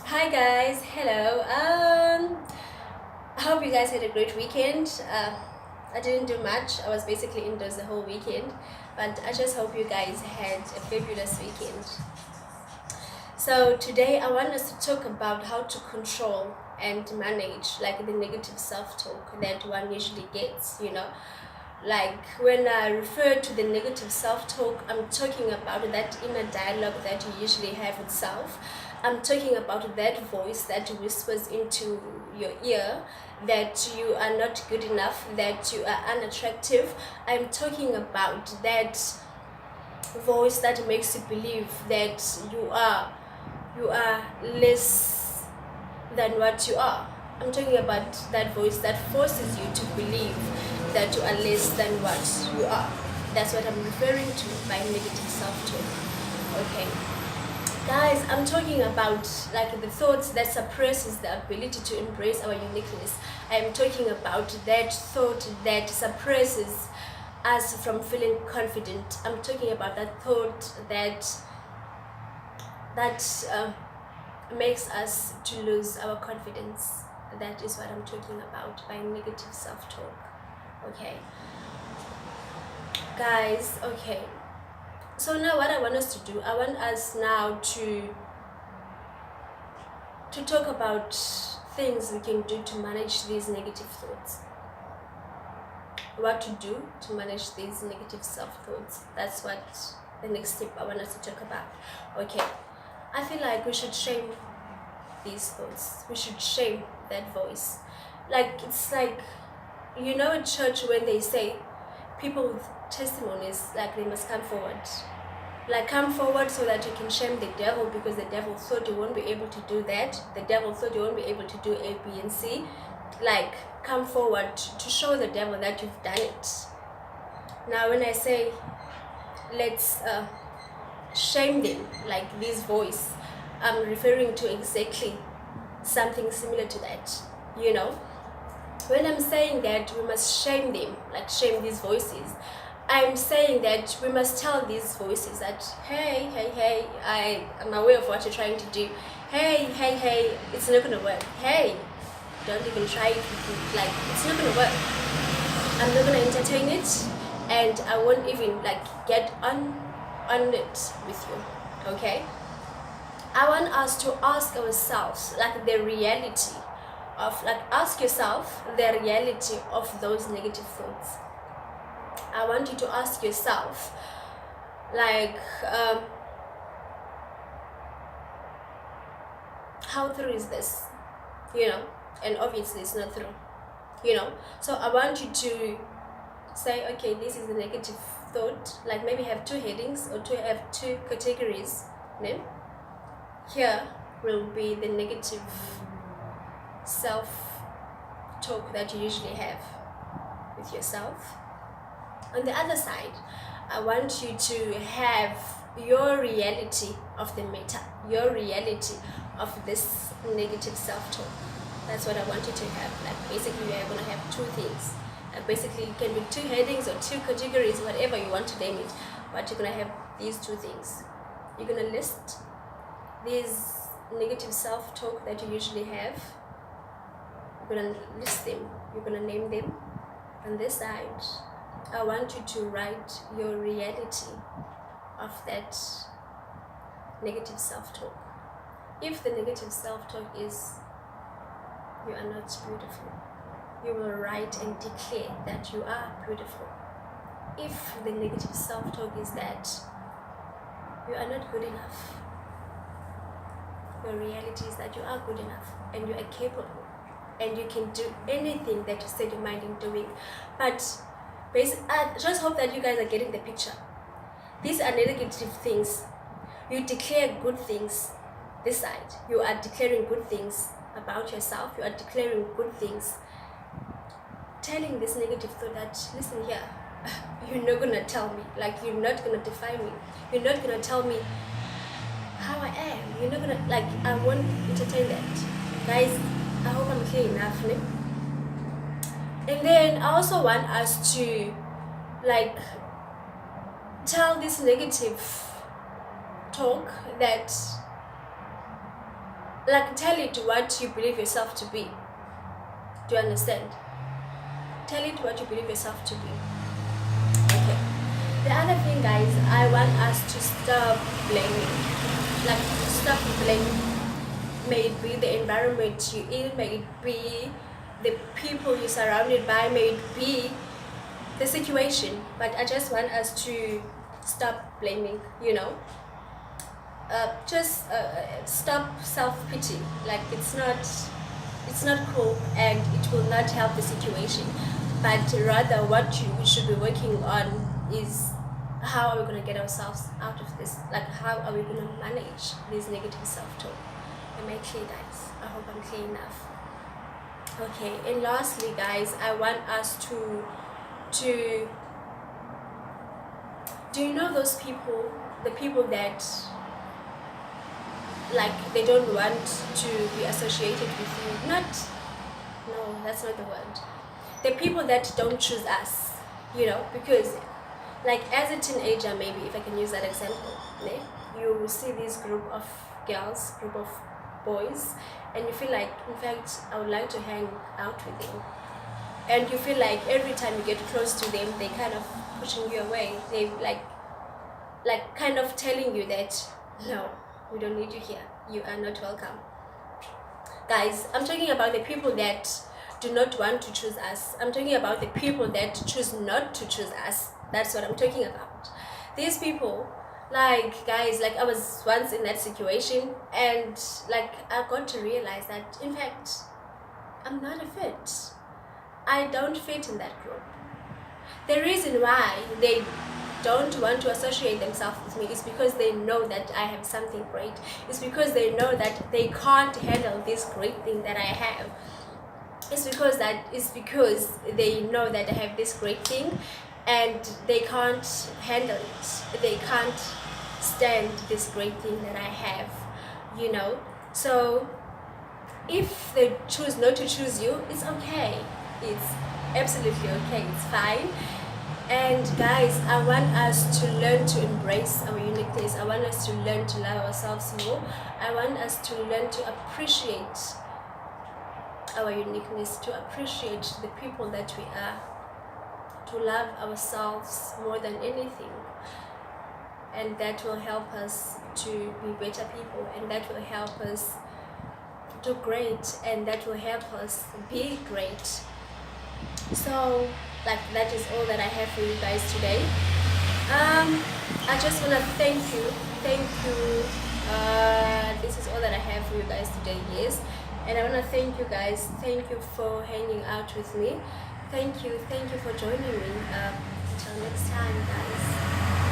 Hi guys, hello. I hope you guys had a great weekend. I didn't do much. I was basically indoors the whole weekend, but I just hope you guys had a fabulous weekend. So today I want us to talk about how to control and manage like the negative self-talk that one usually gets, like when I refer to the negative self-talk, I'm talking about that inner dialogue that you usually have with self. I'm talking about that voice that whispers into your ear that you are not good enough, that you are unattractive. I'm talking about that voice that makes you believe that you are less than what you are. I'm talking about that voice that forces you to believe that you are less than what you are. That's what I'm referring to by negative self-talk. Okay. Guys, I'm talking about like the thoughts that suppresses the ability to embrace our uniqueness. I am talking about that thought that suppresses us from feeling confident. I'm talking about that thought that makes us to lose our confidence. That is what I'm talking about by negative self-talk. Okay, guys. Okay, so now what I want us to do, I want us now to talk about things we can do to manage these negative thoughts. What to do to manage these negative self-thoughts. That's what the next step I want us to talk about. Okay, I feel like we should shame these thoughts. We should shame that voice. Like, it's like, in church when they say people with testimonies, like, they must come forward. Like, come forward so that you can shame the devil, because the devil thought you won't be able to do that. The devil thought you won't be able to do A, B, and C. Like, come forward to show the devil that you've done it. Now, when I say let's shame them, like this voice, I'm referring to exactly something similar to that. When I'm saying that we must shame them, like shame these voices, I'm saying that we must tell these voices that, hey, I am aware of what you're trying to do. Hey, it's not gonna work. Hey, don't even try it with me. Like, it's not gonna work. I'm not gonna entertain it, and I won't even like get on it with you. Okay? I want us to ask ourselves like the reality of, like, ask yourself the reality of those negative thoughts. I want you to ask yourself, like, how true is this? And obviously it's not true. So I want you to say, okay, this is a negative thought. Like, maybe have two headings or have two categories. Here will be the negative self-talk that you usually have with yourself. On the other side, I want you to have your reality of the matter, your reality of this negative self-talk. That's what I want you to have. Like, basically, we are going to have two things. Basically, it can be two headings or two categories, whatever you want to name it. But you're going to have these two things. You're going to list these negative self-talk that you usually have. You're going to list them. You're going to name them. On this side, I want you to write your reality of that negative self-talk. If the negative self-talk is you are not beautiful, you will write and declare that you are beautiful. If the negative self-talk is that you are not good enough, your reality is that you are good enough and you are capable and you can do anything that you set your mind in doing. But I just hope that you guys are getting the picture. These are negative things. You declare good things this side. You are declaring good things about yourself. You are declaring good things. Telling this negative thought that, listen here, you're not gonna tell me, like, you're not gonna define me. You're not gonna tell me how I am. You're not gonna, like, I won't entertain that. Guys, I hope I'm clear enough. And then I also want us to, like, tell this negative talk that Like, tell it what you believe yourself to be. Do you understand? Tell it what you believe yourself to be. Okay. The other thing, guys, I want us to stop blaming. Like, stop blaming. May it be the environment you're in, may it be the people you're surrounded by, may it be the situation. But I just want us to stop blaming, you know. Just stop self-pity. Like, it's not cool, and it will not help the situation. But rather, what we should be working on is how are we going to get ourselves out of this? Like, how are we going to manage this negative self-talk? Am I clear, guys? I hope I'm clear enough. Okay, and lastly, guys, I want us to do you know those people, the people that, like, they don't want to be associated with you? No, that's not the word. The people that don't choose us, you know, because, like, as a teenager, maybe, if I can use that example, you see this group of girls, group of boys, and you feel like, in fact, I would like to hang out with them. And you feel like every time you get close to them, they kind of pushing you away. They like kind of telling you that, no, we don't need you here. You are not welcome. Guys, I'm talking about the people that do not want to choose us. I'm talking about the people that choose not to choose us. That's what I'm talking about. These people, like, guys, like, I was once in that situation, and like, I got to realize that, in fact, I'm not a fit. I don't fit in that group. The reason why they don't want to associate themselves with me is because they know that I have something great. It's because they know that they can't handle this great thing that I have. It's because they know that I have this great thing, and they can't handle it. They can't stand this great thing that I have, you know. So if they choose not to choose you, it's okay. It's absolutely okay. It's fine. And guys, I want us to learn to embrace our uniqueness. I want us to learn to love ourselves more. I want us to learn to appreciate our uniqueness, to appreciate the people that we are, to love ourselves more than anything. And that will help us to be better people, and that will help us do great, and that will help us be great. So, like, that is all that I have for you guys today. I just want to thank you. This is all that I have for you guys today, yes. And I want to thank you guys. Thank you for hanging out with me. Thank you for joining me. Until next time, guys.